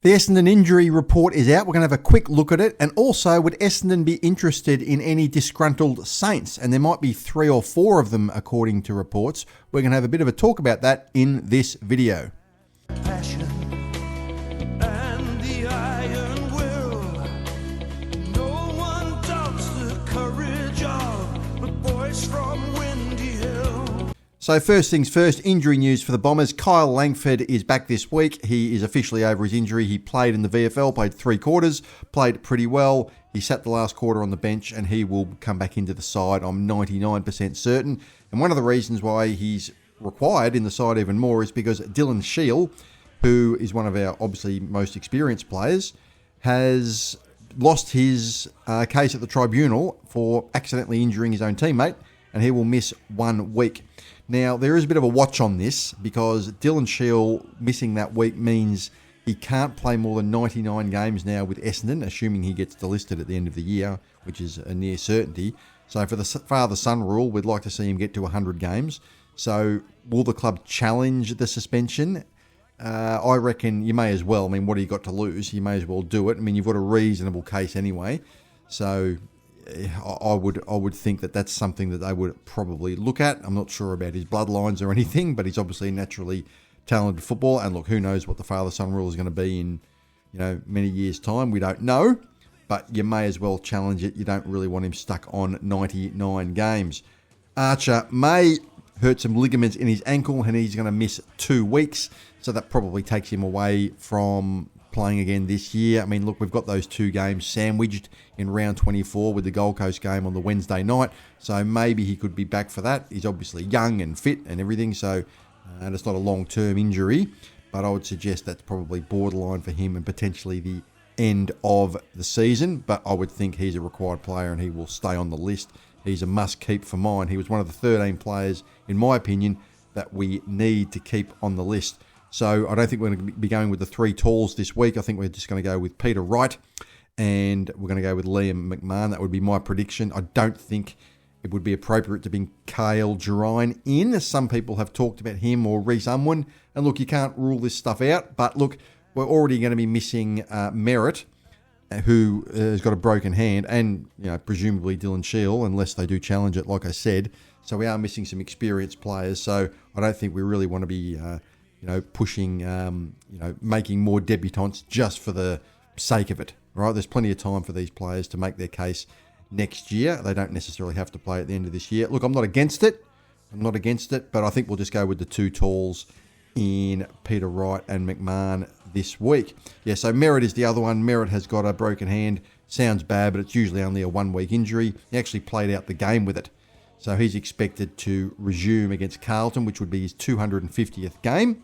The Essendon injury report is out. We're going to have a quick look at it. And also, would Essendon be interested in any disgruntled Saints? And there might be 3 or 4 of them, according to reports. We're going to have a bit of a talk about that in this video. Passion and the iron will. No one doubts the courage of the boys from Windy Hill. So first things first, injury news for the Bombers. Kyle Langford is back this week. He is officially over his injury. He played in the VFL, played 3 quarters, played pretty well. He sat the last quarter on the bench and he will come back into the side, I'm 99% certain. And one of the reasons why he's required in the side even more is because Dylan Shiel, who is one of our obviously most experienced players, has lost his case at the tribunal for accidentally injuring his own teammate, and he will miss 1 week. Now, there is a bit of a watch on this because Dylan Shiel missing that week means he can't play more than 99 games now with Essendon, assuming he gets delisted at the end of the year, which is a near certainty. So for the father-son rule, we'd like to see him get to 100 games. So will the club challenge the suspension? I reckon you may as well. I mean, what have you got to lose? You may as well do it. I mean, you've got a reasonable case anyway. So I would think that that's something that they would probably look at. I'm not sure about his bloodlines or anything, but he's obviously a naturally talented footballer. And look, who knows what the father-son rule is going to be in, many years' time. We don't know, but you may as well challenge it. You don't really want him stuck on 99 games. Archer may hurt some ligaments in his ankle and he's going to miss 2 weeks. So that probably takes him away from playing again this year. I mean, look, we've got those 2 games sandwiched in round 24 with the Gold Coast game on the Wednesday night. So maybe he could be back for that. He's obviously young and fit and everything. So and it's not a long-term injury, but I would suggest that's probably borderline for him and potentially the end of the season. But I would think he's a required player and he will stay on the list. He's a must-keep for mine. He was one of the 13 players, in my opinion, that we need to keep on the list. So I don't think we're going to be going with the 3 talls this week. I think we're just going to go with Peter Wright and we're going to go with Liam McMahon. That would be my prediction. I don't think it would be appropriate to bring Kale Gerine in, as some people have talked about him, or Reece Unwin. And look, you can't rule this stuff out. But look, we're already going to be missing Merrett, who has got a broken hand, and presumably Dylan Shiel, unless they do challenge it, like I said. So we are missing some experienced players. So I don't think we really want to be pushing, making more debutants just for the sake of it, right? There's plenty of time for these players to make their case next year. They don't necessarily have to play at the end of this year. Look, I'm not against it, but I think we'll just go with the 2 talls in Peter Wright and McMahon this week. Yeah, so Merrett is the other one. Merrett has got a broken hand. Sounds bad, but it's usually only a 1-week injury. He actually played out the game with it. So he's expected to resume against Carlton, which would be his 250th game.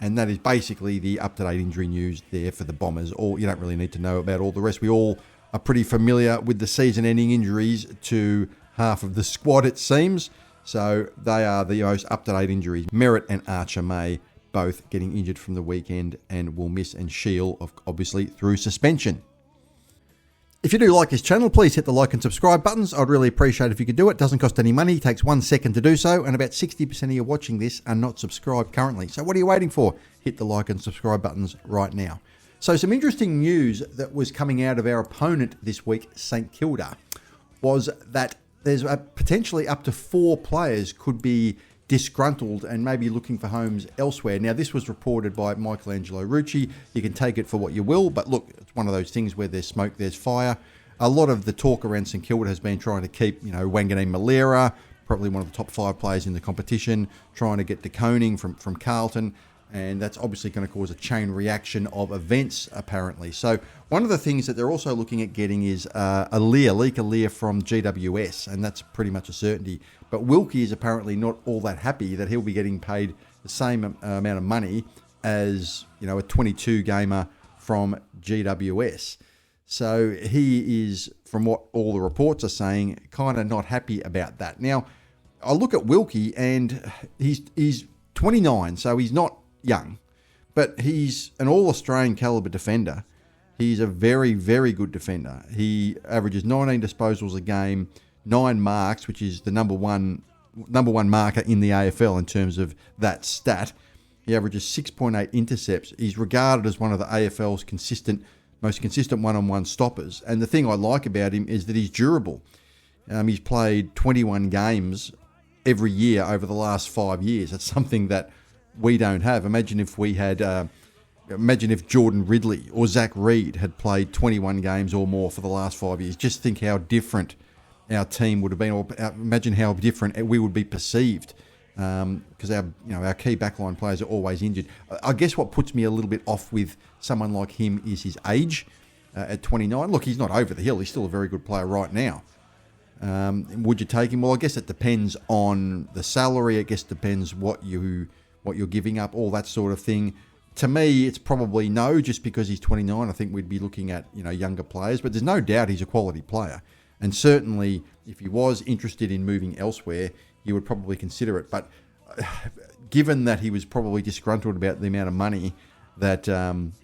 And that is basically the up-to-date injury news there for the Bombers. You don't really need to know about all the rest. We all are pretty familiar with the season-ending injuries to half of the squad, it seems. So they are the most up-to-date injuries. Merrett and Archer May both getting injured from the weekend and will miss, and Shiel, obviously, through suspension. If you do like this channel, please hit the like and subscribe buttons. I'd really appreciate it if you could do it. It doesn't cost any money. It takes 1 second to do so. And about 60% of you watching this are not subscribed currently. So what are you waiting for? Hit the like and subscribe buttons right now. So some interesting news that was coming out of our opponent this week, St. Kilda, was that there's potentially up to 4 players could be disgruntled and maybe looking for homes elsewhere. Now, this was reported by Michelangelo Rucci. You can take it for what you will, but look, it's one of those things where there's smoke, there's fire. A lot of the talk around St. Kilda has been trying to keep, Wanganeen Malera, probably one of the top 5 players in the competition, trying to get De Koning from Carlton, and that's obviously going to cause a chain reaction of events, apparently. So one of the things that they're also looking at getting is Leek Alir from GWS, and that's pretty much a certainty. But Wilkie is apparently not all that happy that he'll be getting paid the same amount of money as, a 22-gamer from GWS. So he is, from what all the reports are saying, kind of not happy about that. Now, I look at Wilkie, and he's 29, so he's not young, but he's an all-Australian caliber defender. He's a very, very good defender. He averages 19 disposals a game, 9 marks, which is the number one marker in the AFL in terms of that stat. He averages 6.8 intercepts. He's regarded as one of the AFL's most consistent one-on-one stoppers. And the thing I like about him is that he's durable. He's played 21 games every year over the last 5 years. That's something that we don't have. Imagine if Jordan Ridley or Zach Reed had played 21 games or more for the last 5 years. Just think how different our team would have been, or imagine how different we would be perceived. Because our key backline players are always injured. I guess what puts me a little bit off with someone like him is his age at 29. Look, he's not over the hill. He's still a very good player right now. Would you take him? Well, I guess it depends on the salary. I guess it depends what you're giving up, all that sort of thing. To me, it's probably no, just because he's 29. I think we'd be looking at younger players, but there's no doubt he's a quality player. And certainly, if he was interested in moving elsewhere, you would probably consider it. But given that he was probably disgruntled about the amount of money that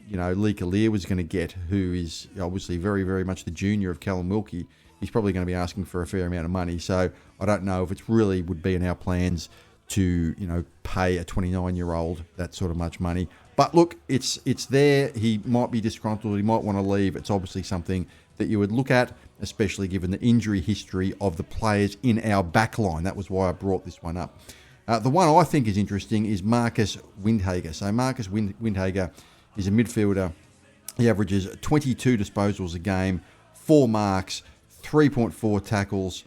Lee Collier was going to get, who is obviously very, very much the junior of Callum Wilkie, he's probably going to be asking for a fair amount of money. So I don't know if it's really would be in our plans to pay a 29-year-old that sort of much money. But look, it's there. He might be disgruntled. He might want to leave. It's obviously something that you would look at, especially given the injury history of the players in our backline. That was why I brought this one up. The one I think is interesting is Marcus Windhager. So Marcus Windhager is a midfielder. He averages 22 disposals a game, 4 marks, 3.4 tackles,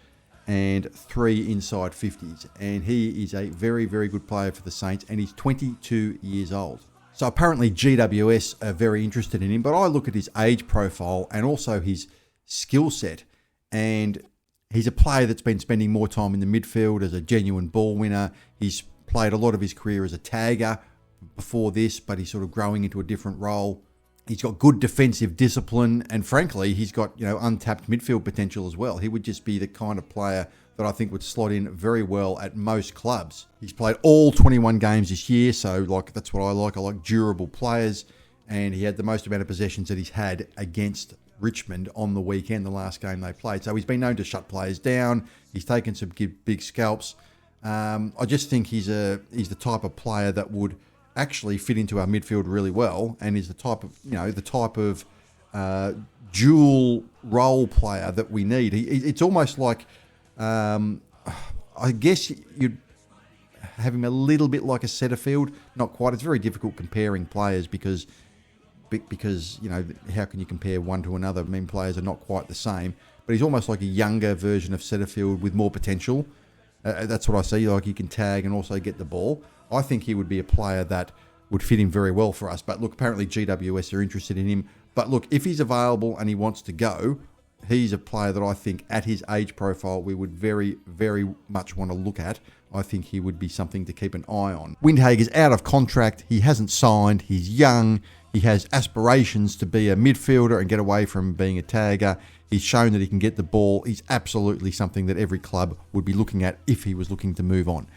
and 3 inside 50s. And he is a very, very good player for the Saints, and he's 22 years old. So apparently GWS are very interested in him, but I look at his age profile and also his skill set, and he's a player that's been spending more time in the midfield as a genuine ball winner. He's played a lot of his career as a tagger before this, but he's sort of growing into a different role. He's got good defensive discipline, and frankly, he's got untapped midfield potential as well. He would just be the kind of player that I think would slot in very well at most clubs. He's played all 21 games this year, so that's what I like. I like durable players, and he had the most amount of possessions that he's had against Richmond on the weekend, the last game they played. So he's been known to shut players down. He's taken some big scalps. I just think he's the type of player that would actually fit into our midfield really well, and is the type of dual role player that we need. It's almost like I guess you'd have him a little bit like a Setterfield. Not quite. It's very difficult comparing players because how can you compare one to another? I mean, players are not quite the same, but he's almost like a younger version of Setterfield with more potential. That's what I see. Like, he can tag and also get the ball. I think he would be a player that would fit in very well for us. But look, apparently GWS are interested in him. But look, if he's available and he wants to go, he's a player that I think at his age profile we would very, very much want to look at. I think he would be something to keep an eye on. Windhager's out of contract. He hasn't signed. He's young. He has aspirations to be a midfielder and get away from being a tagger. He's shown that he can get the ball. He's absolutely something that every club would be looking at if he was looking to move on.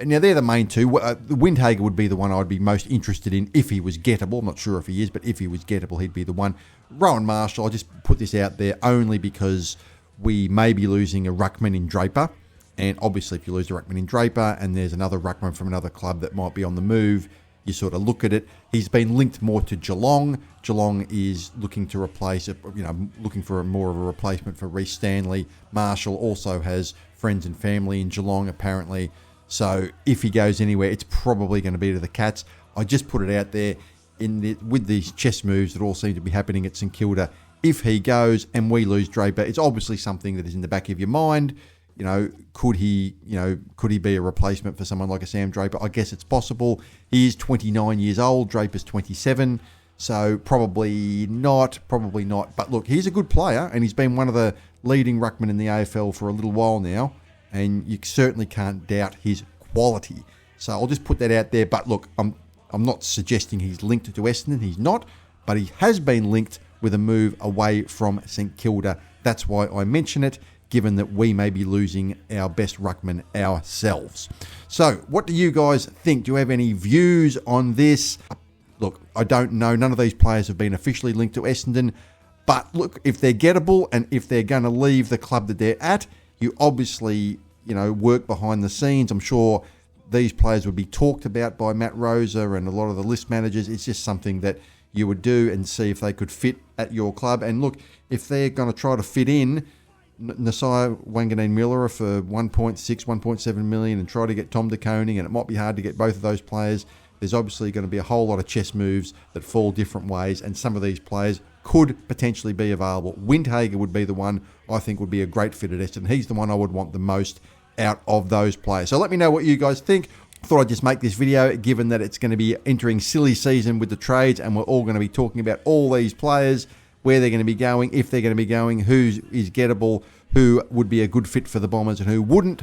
Now, they're the main two. Windhager would be the one I'd be most interested in if he was gettable. I'm not sure if he is, but if he was gettable, he'd be the one. Rowan Marshall, I'll just put this out there only because we may be losing a Ruckman in Draper. And obviously, if you lose a Ruckman in Draper and there's another Ruckman from another club that might be on the move, you sort of look at it. He's been linked more to Geelong. Geelong is looking to replace, looking for more of a replacement for Reece Stanley. Marshall also has friends and family in Geelong, apparently. So if he goes anywhere, it's probably going to be to the Cats. I just put it out there with these chess moves that all seem to be happening at St Kilda. If he goes and we lose Draper, it's obviously something that is in the back of your mind. Could he be a replacement for someone like a Sam Draper? I guess it's possible. He is 29 years old. Draper's 27. So probably not. But look, he's a good player, and he's been one of the leading ruckmen in the AFL for a little while now, and you certainly can't doubt his quality. So I'll just put that out there. But look, I'm not suggesting he's linked to Essendon. He's not. But he has been linked with a move away from St Kilda. That's why I mention it, given that we may be losing our best ruckman ourselves. So what do you guys think? Do you have any views on this? Look, I don't know. None of these players have been officially linked to Essendon. But look, if they're gettable and if they're going to leave the club that they're at, you obviously, work behind the scenes. I'm sure these players would be talked about by Matt Rosa and a lot of the list managers. It's just something that you would do and see if they could fit at your club. And look, if they're going to try to fit in Nasai Wanganeen-Miller for 1.6, 1.7 million and try to get Tom De Koning, and it might be hard to get both of those players, there's obviously going to be a whole lot of chess moves that fall different ways, and some of these players could potentially be available. Windhager would be the one I think would be a great fit at Essendon. He's the one I would want the most out of those players. So let me know what you guys think. Thought I'd just make this video, given that it's going to be entering silly season with the trades, and we're all going to be talking about all these players, where they're going to be going, if they're going to be going, who is gettable, who would be a good fit for the Bombers and who wouldn't.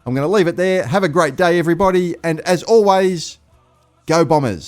I'm going to leave it there. Have a great day, everybody. And as always, go Bombers.